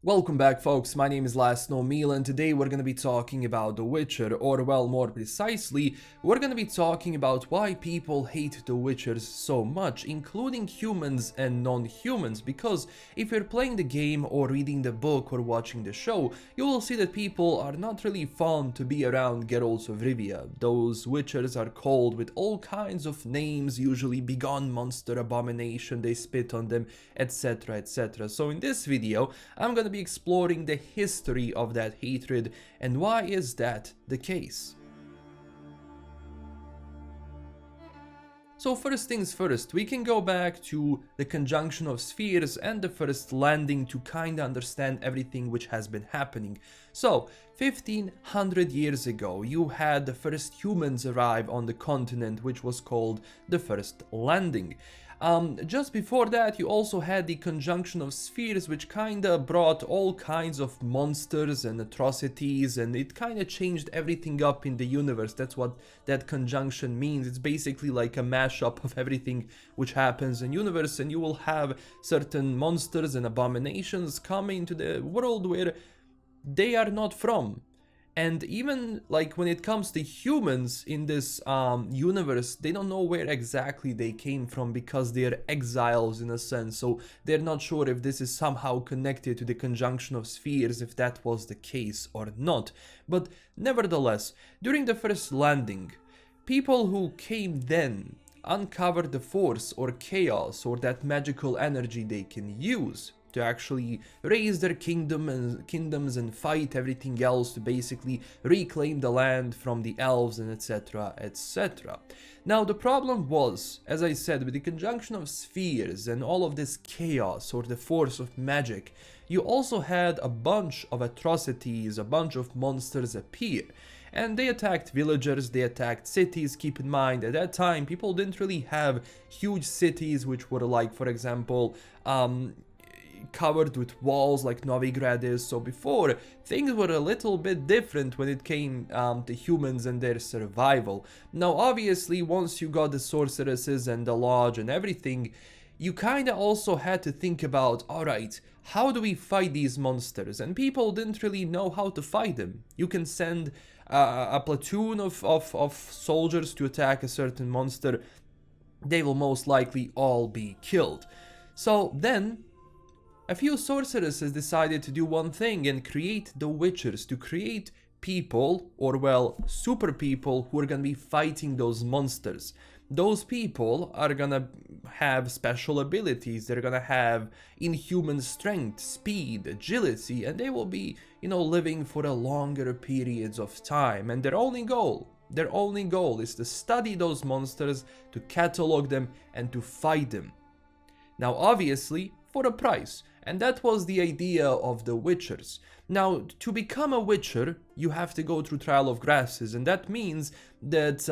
Welcome back, folks. My name is LastKnownMeal, and today we're going to be talking about The Witcher, or well, more precisely, we're going to be talking about why people hate The Witchers so much, including humans and non-humans, because if you're playing the game or reading the book or watching the show, you will see that people are not really fond to be around Geralt of Rivia. Those Witchers are called with all kinds of names, usually begone monster, abomination, they spit on them, etc, etc. So in this video, I'm going to be exploring the history of that hatred and why is that the case. So first things first, we can go back to the conjunction of spheres and the first landing to kinda understand everything which has been happening. So 1500 years ago, you had the first humans arrive on the continent, which was called the first landing. Just before that, you also had the conjunction of spheres, which kinda brought all kinds of monsters and atrocities, and it kinda changed everything up in the universe. That's what that conjunction means. It's basically like a mashup of everything which happens in the universe, and you will have certain monsters and abominations come into the world where they are not from. And even like when it comes to humans in this universe, they don't know where exactly they came from because they're exiles in a sense. So they're not sure if this is somehow connected to the conjunction of spheres, if that was the case or not. But nevertheless, during the first landing, people who came then uncovered the force or chaos or that magical energy they can use to actually raise their kingdoms and fight everything else to basically reclaim the land from the elves and etc, etc. Now the problem was, as I said, with the conjunction of spheres and all of this chaos or the force of magic, you also had a bunch of atrocities, a bunch of monsters appear. And they attacked villagers, they attacked cities. Keep in mind, at that time, people didn't really have huge cities which were like, for example, covered with walls like Novigrad is. So before, things were a little bit different when it came to humans and their survival. Now obviously, once you got the sorceresses and the lodge and everything, you kinda also had to think about, alright, how do we fight these monsters? And people didn't really know how to fight them. You can send a platoon of soldiers to attack a certain monster, they will most likely all be killed. So then a few sorceresses decided to do one thing and create the Witchers, to create people, or well, super people who are gonna be fighting those monsters. Those people are gonna have special abilities, they're gonna have inhuman strength, speed, agility, and they will be, living for a longer periods of time. And their only goal is to study those monsters, to catalog them, and to fight them. Now obviously, for a price. And that was the idea of the Witchers. Now, to become a Witcher, you have to go through Trial of Grasses, and that means that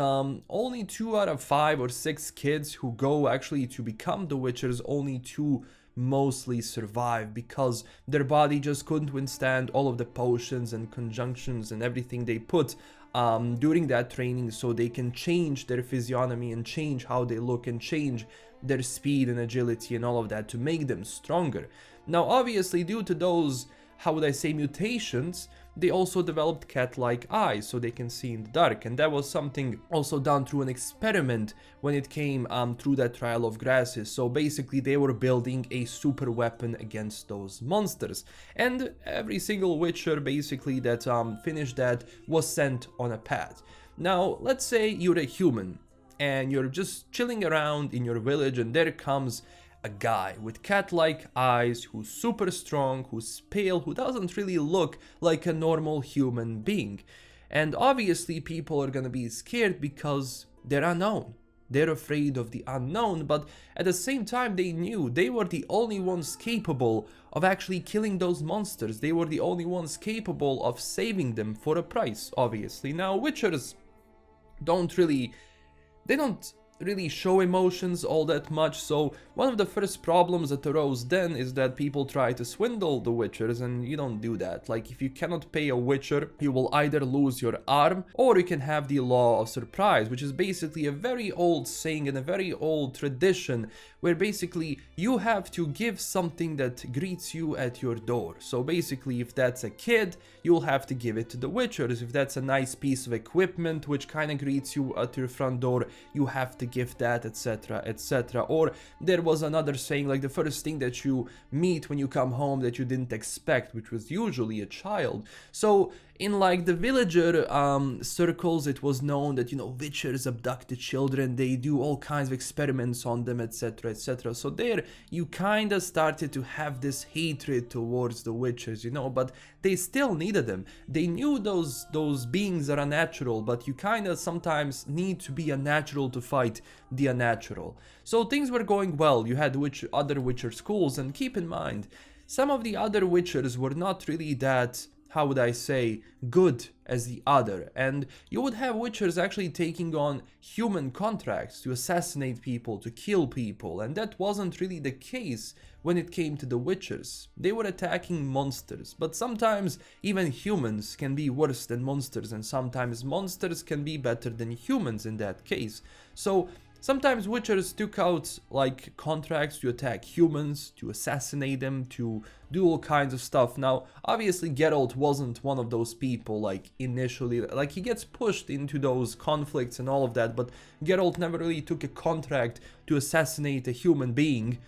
only 2 out of 5 or 6 kids who go actually to become the Witchers, only 2 mostly survive because their body just couldn't withstand all of the potions and conjunctions and everything they put during that training, so they can change their physiognomy and change how they look and change their speed and agility and all of that to make them stronger. Now obviously, due to those, how would I say, mutations, they also developed cat-like eyes so they can see in the dark, and that was something also done through an experiment when it came through that Trial of Grasses. So basically they were building a super weapon against those monsters, and every single Witcher basically that finished that was sent on a path. Now let's say you're a human and you're just chilling around in your village, and there comes a guy with cat-like eyes who's super strong, who's pale, who doesn't really look like a normal human being. And obviously people are gonna be scared because they're unknown. They're afraid of the unknown, but at the same time they knew they were the only ones capable of actually killing those monsters. They were the only ones capable of saving them for a price, obviously. Now Witchers don't really show emotions all that much, so one of the first problems that arose then is that people try to swindle the Witchers, and you don't do that. Like, if you cannot pay a Witcher, you will either lose your arm, or you can have the law of surprise, which is basically a very old saying and a very old tradition where basically you have to give something that greets you at your door. So basically, if that's a kid, you'll have to give it to the witchers. If that's a nice piece of equipment which kind of greets you at your front door, you have to give that, etc, etc. Or there was another saying, like the first thing that you meet when you come home that you didn't expect, which was usually a child. So in like the villager circles, it was known that, you know, witchers abduct the children, they do all kinds of experiments on them, etc, etc. So there you kind of started to have this hatred towards the witchers, you know, but they still needed them. They knew those beings are unnatural, but you kind of sometimes need to be unnatural to fight the unnatural. So things were going well. You had other witcher schools, and keep in mind, some of the other witchers were not really that, how would I say, good as the other. And you would have witchers actually taking on human contracts to assassinate people, to kill people. And that wasn't really the case when it came to the witchers. They were attacking monsters. But sometimes even humans can be worse than monsters. And sometimes monsters can be better than humans in that case. So sometimes witchers took out like contracts to attack humans, to assassinate them, to do all kinds of stuff. Now, obviously Geralt wasn't one of those people, like initially, like he gets pushed into those conflicts and all of that, but Geralt never really took a contract to assassinate a human being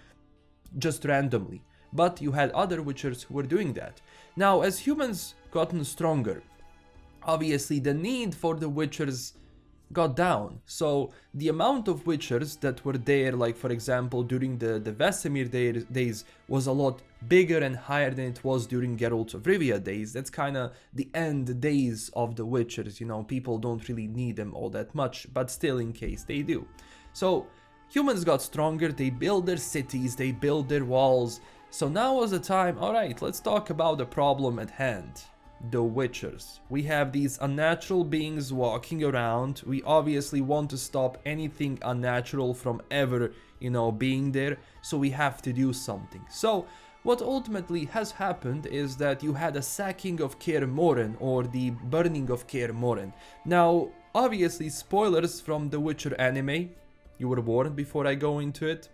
just randomly. But you had other witchers who were doing that. Now, as humans gotten stronger, obviously the need for the witchers got down. So the amount of witchers that were there, like for example during the Vesemir days, was a lot bigger and higher than it was during Geralt of Rivia days. That's kind of the end days of the witchers, you know, people don't really need them all that much, but still in case they do. So humans got stronger, they built their cities, they built their walls. So now was the time, alright, let's talk about the problem at hand. The witchers. We have these unnatural beings walking around. We obviously want to stop anything unnatural from ever, you know, being there. So we have to do something. So what ultimately has happened is that you had a sacking of Kaer Morhen, or the burning of Kaer Morhen. Now, obviously, spoilers from the Witcher anime. You were warned before I go into it.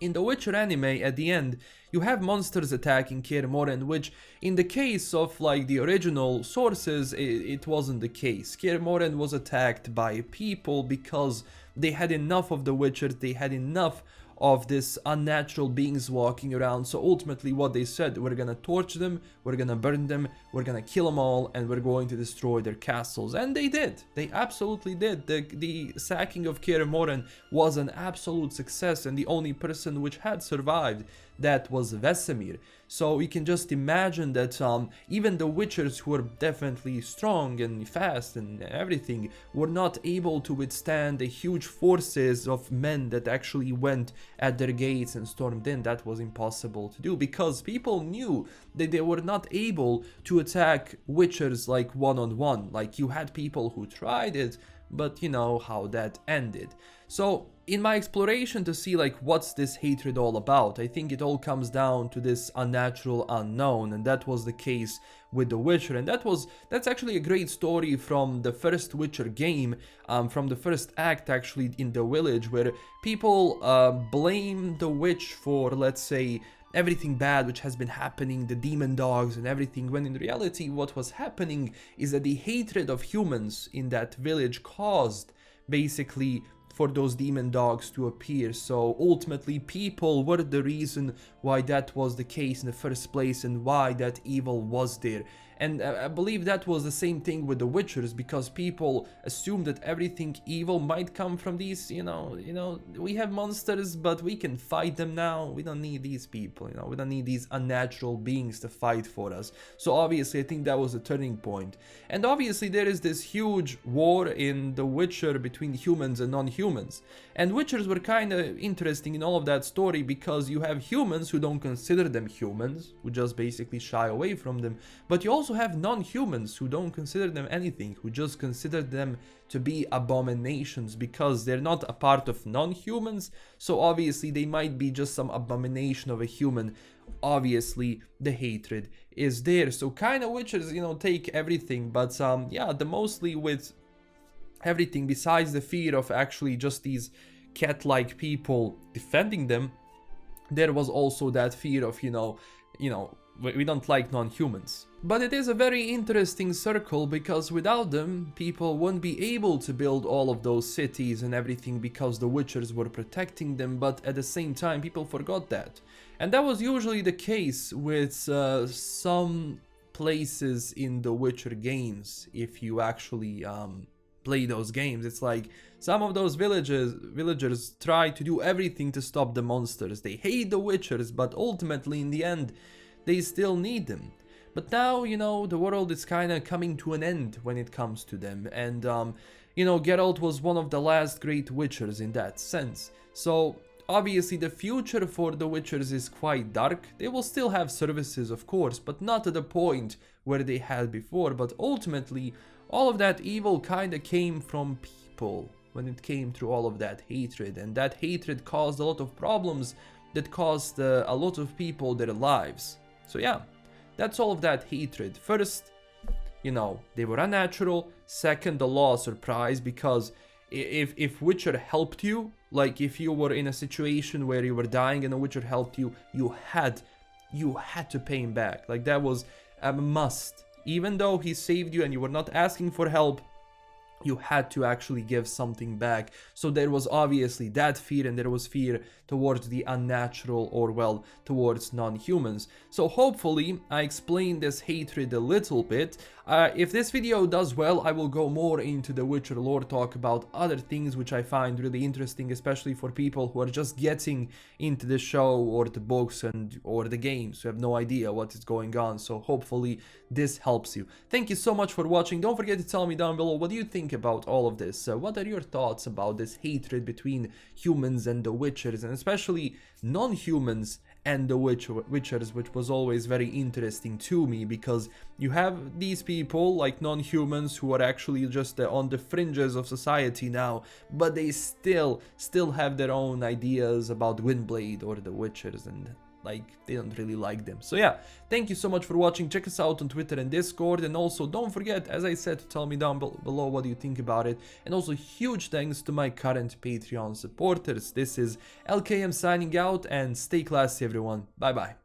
In the Witcher anime, at the end, you have monsters attacking Kaer Morhen, which in the case of like the original sources, it wasn't the case. Kaer Morhen was attacked by people because they had enough of the Witchers, they had enough of this unnatural beings walking around. So ultimately what they said, we're gonna torch them, we're gonna burn them, we're gonna kill them all, and we're going to destroy their castles. And they did. They absolutely did. The sacking of Kaer Morhen was an absolute success, and the only person which had survived that was Vesemir. So you can just imagine that even the witchers, who were definitely strong and fast and everything, were not able to withstand the huge forces of men that actually went at their gates and stormed in. That was impossible to do because people knew that they were not able to attack witchers like one-on-one. Like, you had people who tried it, but you know how that ended. So in my exploration to see like what's this hatred all about, I think it all comes down to this unnatural unknown, and that was the case with the Witcher. And that's actually a great story from the first Witcher game, from the first act actually, in the village, where people blame the witch for, let's say, everything bad which has been happening, the demon dogs and everything, when in reality what was happening is that the hatred of humans in that village caused basically for those demon dogs to appear. So ultimately people were the reason why that was the case in the first place and why that evil was there. And I believe that was the same thing with the Witchers, because people assumed that everything evil might come from these, you know, we have monsters, but we can fight them now. We don't need these people, you know, we don't need these unnatural beings to fight for us. So obviously I think that was a turning point. And obviously there is this huge war in The Witcher between humans and non-humans. And Witchers were kind of interesting in all of that story, because you have humans who don't consider them humans, who just basically shy away from them, but you also have non-humans who don't consider them anything, who just consider them to be abominations because they're not a part of non-humans. So obviously they might be just some abomination of a human. Obviously the hatred is there. So kind of Witchers, you know, take everything, but yeah, the mostly with everything besides the fear of actually just these cat-like people defending them, there was also that fear of, we don't like non-humans. But it is a very interesting circle, because without them, people wouldn't be able to build all of those cities and everything, because the Witchers were protecting them, but at the same time, people forgot that. And that was usually the case with some places in the Witcher games. If you actually play those games, it's like some of those villagers try to do everything to stop the monsters. They hate the Witchers, but ultimately in the end they still need them. But now, the world is kind of coming to an end when it comes to them, and Geralt was one of the last great Witchers in that sense. So obviously the future for the Witchers is quite dark. They will still have services, of course, but not to the point where they had before. But ultimately all of that evil kind of came from people when it came through all of that hatred, and that hatred caused a lot of problems that cost a lot of people their lives. So yeah, that's all of that hatred. First, they were unnatural. Second, the law surprise, because if Witcher helped you, like if you were in a situation where you were dying and a Witcher helped you, you had to pay him back. Like that was a must. Even though he saved you and you were not asking for help, you had to actually give something back. So there was obviously that fear, and there was fear towards the unnatural, or well, towards non-humans. So hopefully I explained this hatred a little bit. If this video does well, I will go more into the Witcher lore, talk about other things which I find really interesting, especially for people who are just getting into the show or the books or the games, who have no idea what is going on. So hopefully this helps you. Thank you so much for watching. Don't forget to tell me down below, what do you think about all of this? What are your thoughts about this hatred between humans and the Witchers, and especially non-humans and the Witchers, which was always very interesting to me, because you have these people like non-humans who are actually just on the fringes of society now, but they still have their own ideas about Windblade or the Witchers, and like they don't really like them. So yeah, thank you so much for watching. Check us out on Twitter and Discord, and also don't forget, as I said, to tell me down below what you think about it. And also huge thanks to my current Patreon supporters. This is LKM signing out, and stay classy everyone. Bye bye.